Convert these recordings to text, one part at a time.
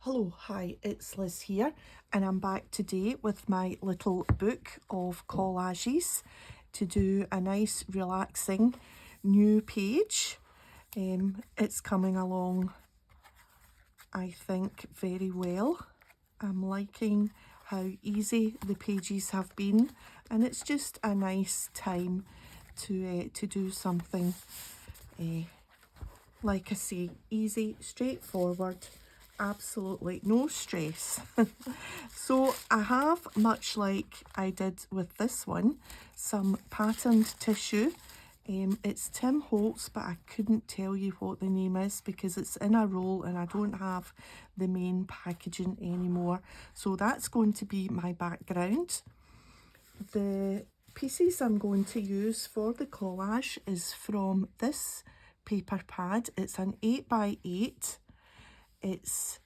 Hello, hi, it's Liz here, and I'm back today with my little book of collages to do a nice, relaxing new page. It's coming along, I think, very well. I'm liking how easy the pages have been, and it's just a nice time to do something, like I say, easy, straightforward, absolutely no stress. So I have, much like I did with this one, some patterned tissue. It's Tim Holtz, but I couldn't tell you what the name is because it's in a roll and I don't have the main packaging anymore. So that's going to be my background. The pieces I'm going to use for the collage is from this paper pad. It's an 8x8. It's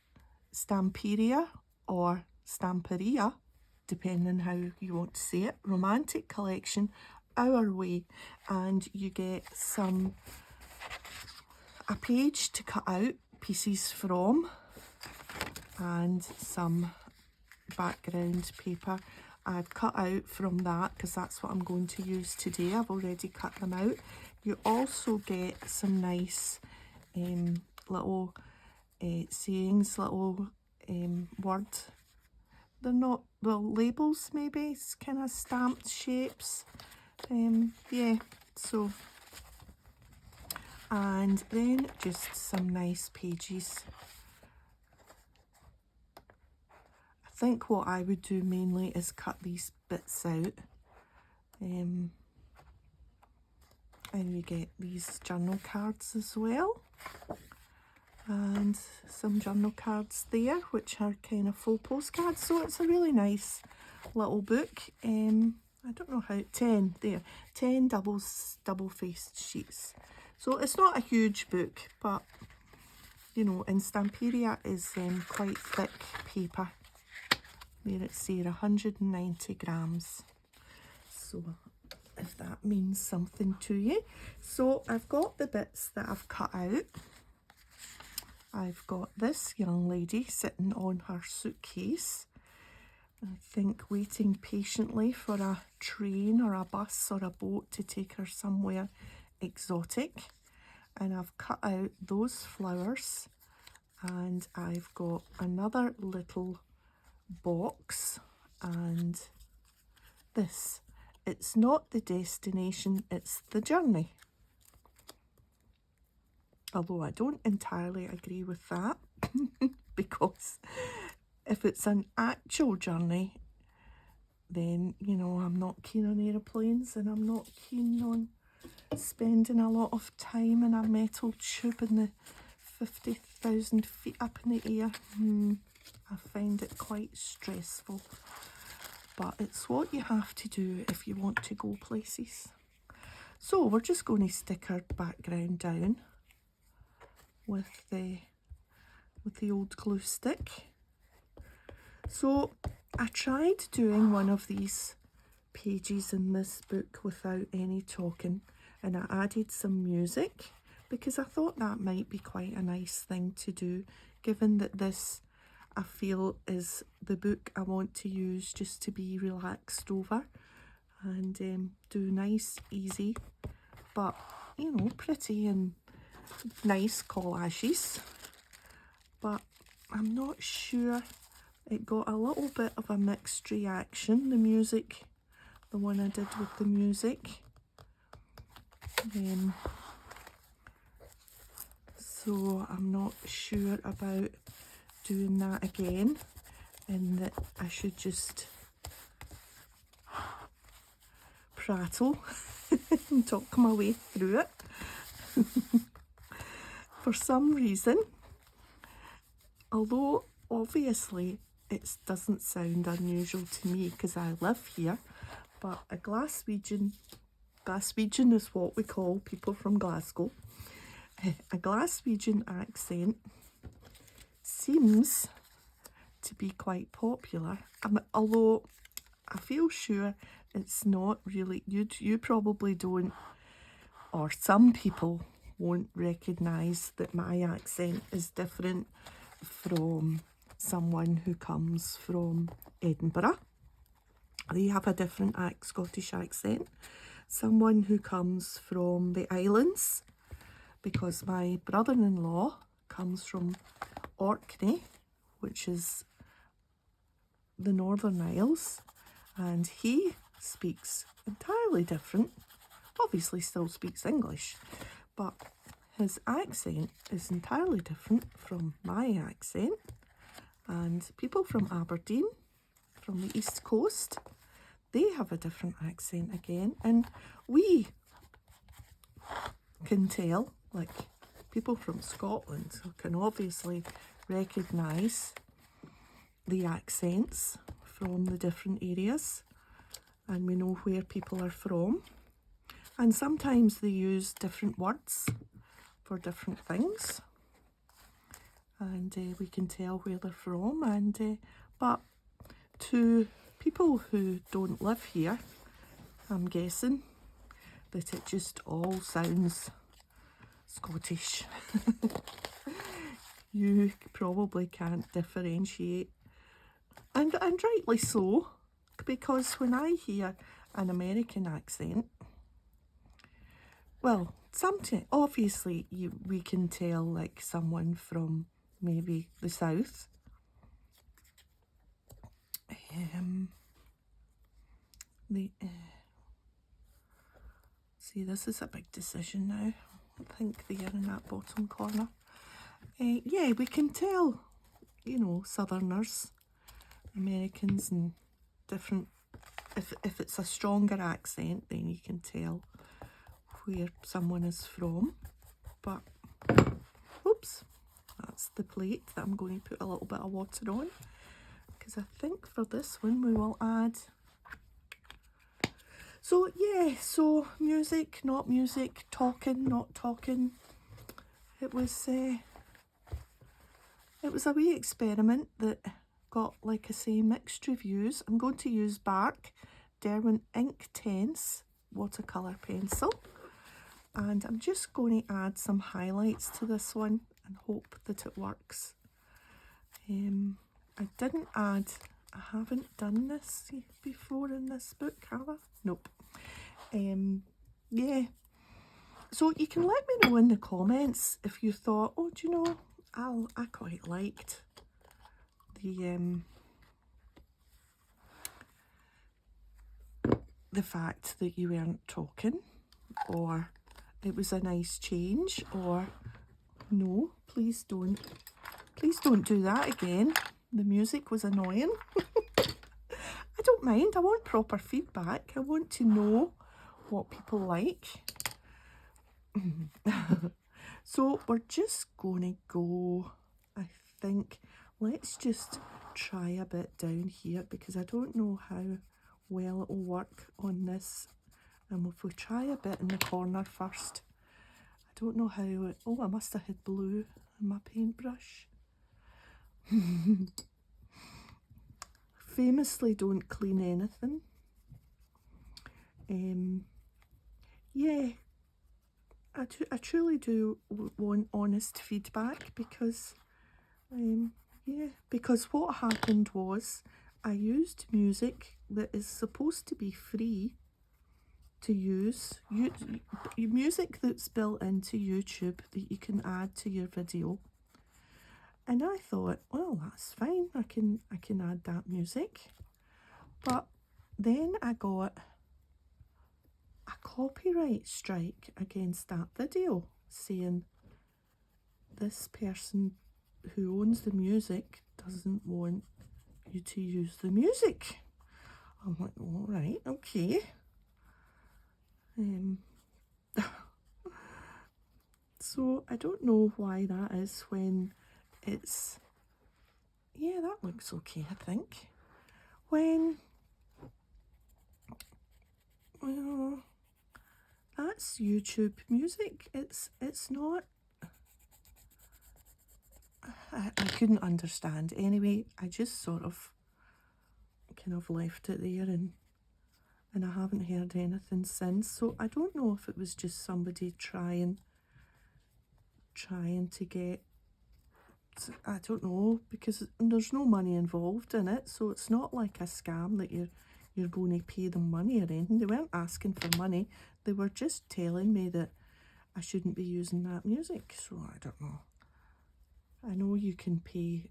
Stamperia or Stamperia, depending how you want to say it, Romantic Collection, Our Way, and you get a page to cut out pieces from and some background paper. I've cut out from that because that's what I'm going to use today. I've already cut them out. You also get some nice little sayings, little word. They're not, well, labels maybe, it's kind of stamped shapes. Yeah, so, and then just some nice pages. I think what I would do mainly is cut these bits out. And you get these journal cards as well. And some journal cards there, which are kind of full postcards. So it's a really nice little book. I don't know how, 10 there, 10 double-faced sheets. So it's not a huge book, but you know, and Stamperia is quite thick paper. There it's there, 190 grams. So if that means something to you. So I've got the bits that I've cut out. I've got this young lady sitting on her suitcase, I think waiting patiently for a train or a bus or a boat to take her somewhere exotic. And I've cut out those flowers, and I've got another little box, and this. It's not the destination, it's the journey. Although I don't entirely agree with that because if it's an actual journey, then, you know, I'm not keen on aeroplanes and I'm not keen on spending a lot of time in a metal tube in the 50,000 feet up in the air. I find it quite stressful. But it's what you have to do if you want to go places. So we're just going to stick our background down with the old glue stick. So I tried doing one of these pages in this book without any talking, and I added some music because I thought that might be quite a nice thing to do, given that this, I feel, is the book I want to use just to be relaxed over and do nice, easy, but, you know, pretty and nice collages. But I'm not sure, it got a little bit of a mixed reaction, the music, the one I did with the music. So I'm not sure about doing that again, and that I should just prattle and talk my way through it. For some reason, although obviously it doesn't sound unusual to me because I live here, but a Glaswegian is what we call people from Glasgow, a Glaswegian accent seems to be quite popular, although I feel sure it's not really. You probably don't, or some people won't recognise that my accent is different from someone who comes from Edinburgh. They have a different Scottish accent. Someone who comes from the islands, because my brother-in-law comes from Orkney, which is the Northern Isles, and he speaks entirely different. Obviously still speaks English, but his accent is entirely different from my accent. And people from Aberdeen, from the East Coast, they have a different accent again. And we can tell, like people from Scotland can obviously recognise the accents from the different areas, and we know where people are from. And sometimes they use different words for different things, and we can tell where they're from. And but to people who don't live here, I'm guessing that it just all sounds Scottish. You probably can't differentiate, and rightly so, because when I hear an American accent, well, sometimes obviously we can tell like someone from maybe the south. See, this is a big decision now. I think there in that bottom corner. Yeah, we can tell, you know, Southerners, Americans, and different. If it's a stronger accent, then you can tell where someone is from. But oops, that's the plate that I'm going to put a little bit of water on, because I think for this one we will add. So yeah, so music, not music, talking, not talking. It was a wee experiment that got, like I say, mixed reviews. I'm going to use Bark Derwent Ink Tense watercolour pencil, and I'm just going to add some highlights to this one and hope that it works. I haven't done this before in this book, have I? Nope. Yeah. So you can let me know in the comments if you thought, oh, do you know, I quite liked the fact that you weren't talking, or it was a nice change, or no, please don't do that again. The music was annoying. I don't mind. I want proper feedback. I want to know what people like. So we're just going to go, I think, let's just try a bit down here, because I don't know how well it'll work on this. And if we try a bit in the corner first, I don't know how it, oh, I must have had blue in my paintbrush. Famously don't clean anything. Yeah, I truly do want honest feedback, because yeah, because what happened was I used music that is supposed to be free to use, music that's built into YouTube that you can add to your video. And I thought, well, that's fine, I can add that music. But then I got a copyright strike against that video, saying this person who owns the music doesn't want you to use the music. I'm like, all right, okay. So I don't know why that is, when it's, yeah, that looks okay, I think. When, well, that's YouTube music. It's not, I couldn't understand. Anyway, I just sort of kind of left it there, and I haven't heard anything since. So I don't know if it was just somebody trying to get I don't know, because there's no money involved in it, so it's not like a scam that you're going to pay them money or anything. They weren't asking for money. They were just telling me that I shouldn't be using that music, so I don't know. I know you can pay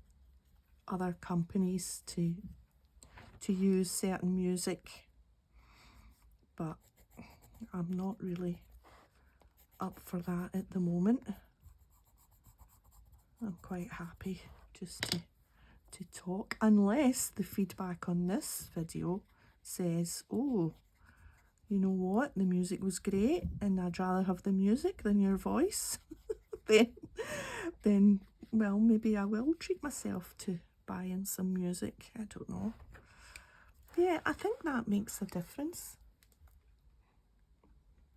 other companies to use certain music, but I'm not really up for that at the moment. I'm quite happy just to talk, unless the feedback on this video says, oh, you know what, the music was great and I'd rather have the music than your voice. then well, maybe I will treat myself to buying some music. I don't know. Yeah, I think that makes a difference.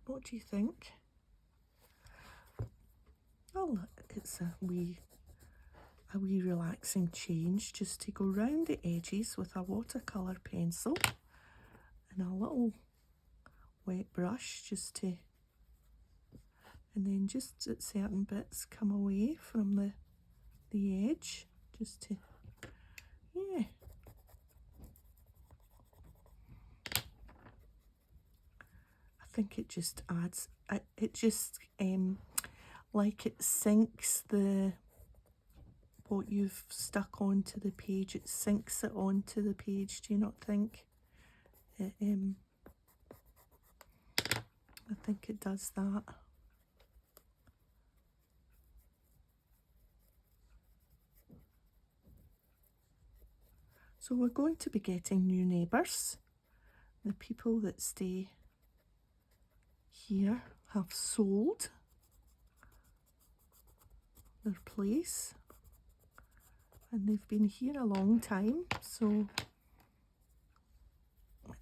What do you think? Oh, it's a wee relaxing change, just to go round the edges with a watercolour pencil and a little wet brush, just to, and then just at certain bits come away from the edge, just to, yeah. I think it just adds, it just like it sinks what you've stuck onto the page, it sinks it onto the page, do you not think? I think it does that. So we're going to be getting new neighbours. The people that stay here have sold their place and they've been here a long time, so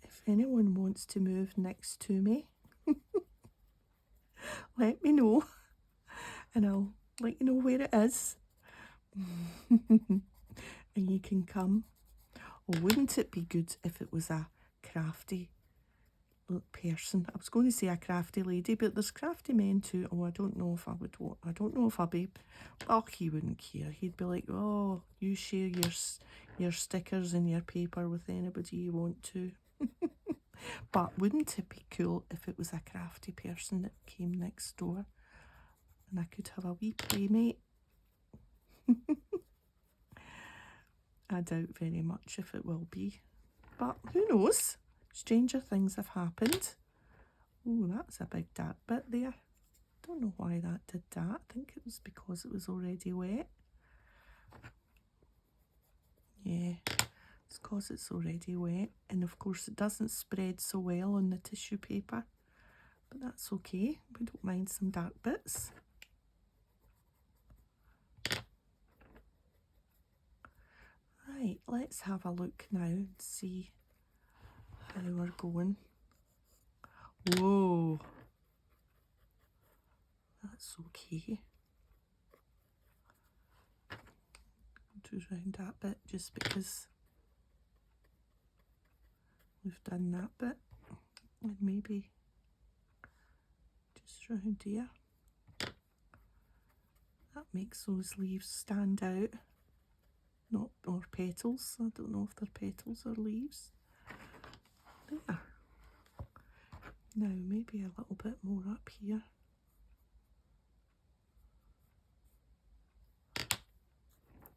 if anyone wants to move next to me, let me know and I'll let you know where it is. And you can come. Oh, wouldn't it be good if it was a crafty person? I was going to say a crafty lady, but there's crafty men too. Oh, I don't know if I would want, I don't know if I'd be, oh, he wouldn't care. He'd be like, oh, you share your stickers and your paper with anybody you want to. But wouldn't it be cool if it was a crafty person that came next door and I could have a wee playmate? I doubt very much if it will be, but who knows? Stranger things have happened. Oh, that's a big dark bit there. Don't know why that did that. I think it was because it was already wet. Yeah, it's because it's already wet, and of course it doesn't spread so well on the tissue paper, but that's okay. We don't mind some dark bits. Right, let's have a look now and see how we're going. Whoa, that's okay. To round that bit just because we've done that bit, and maybe just round here. That makes those leaves stand out. Not, or petals. I don't know if they're petals or leaves. There. Now maybe a little bit more up here.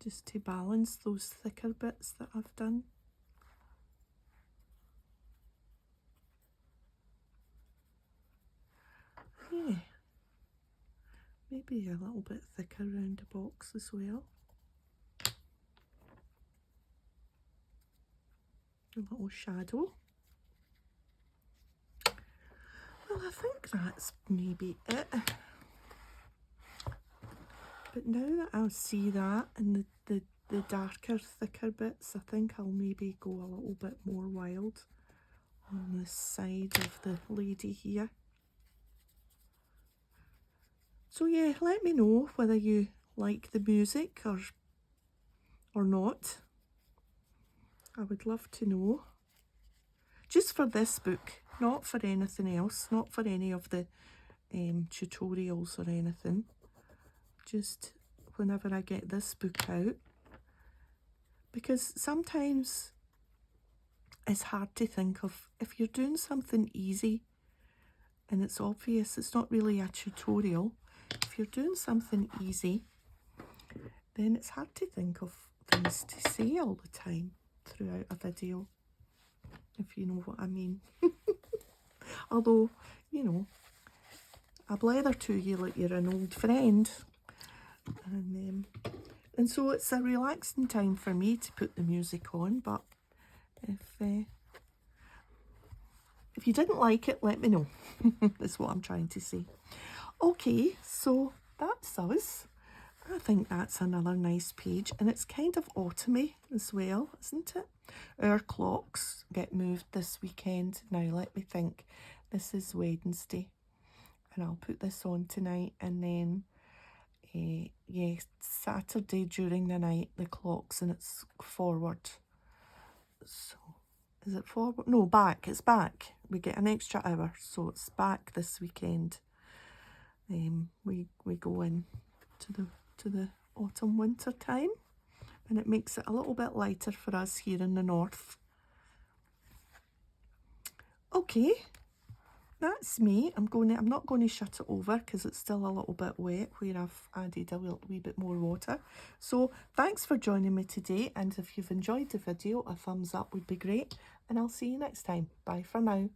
Just to balance those thicker bits that I've done. Yeah. Maybe a little bit thicker around the box as well. A little shadow. Well, I think that's maybe it. But now that I see that and the darker, thicker bits, I think I'll maybe go a little bit more wild on the side of the lady here. So yeah, let me know whether you like the music or not. I would love to know. Just for this book, not for anything else, not for any of the tutorials or anything. Just whenever I get this book out, because sometimes it's hard to think of, if you're doing something easy and it's obvious, it's not really a tutorial. If you're doing something easy, then it's hard to think of things to say all the time throughout a video, if you know what I mean. Although, you know, I blether to you like you're an old friend. And so it's a relaxing time for me to put the music on, but if you didn't like it, let me know. That's what I'm trying to say. Okay, so that's us. I think that's another nice page, and it's kind of autumny as well, isn't it? Our clocks get moved this weekend. Now let me think. This is Wednesday, and I'll put this on tonight, and then yeah, Saturday during the night the clocks, and it's forward. So is it forward? No, back. It's back. We get an extra hour, so it's back this weekend. We go in to the autumn winter time, and it makes it a little bit lighter for us here in the north. Okay, that's me. I'm not going to shut it over because it's still a little bit wet where I've added a wee bit more water. So thanks for joining me today, and if you've enjoyed the video, a thumbs up would be great, and I'll see you next time. Bye for now.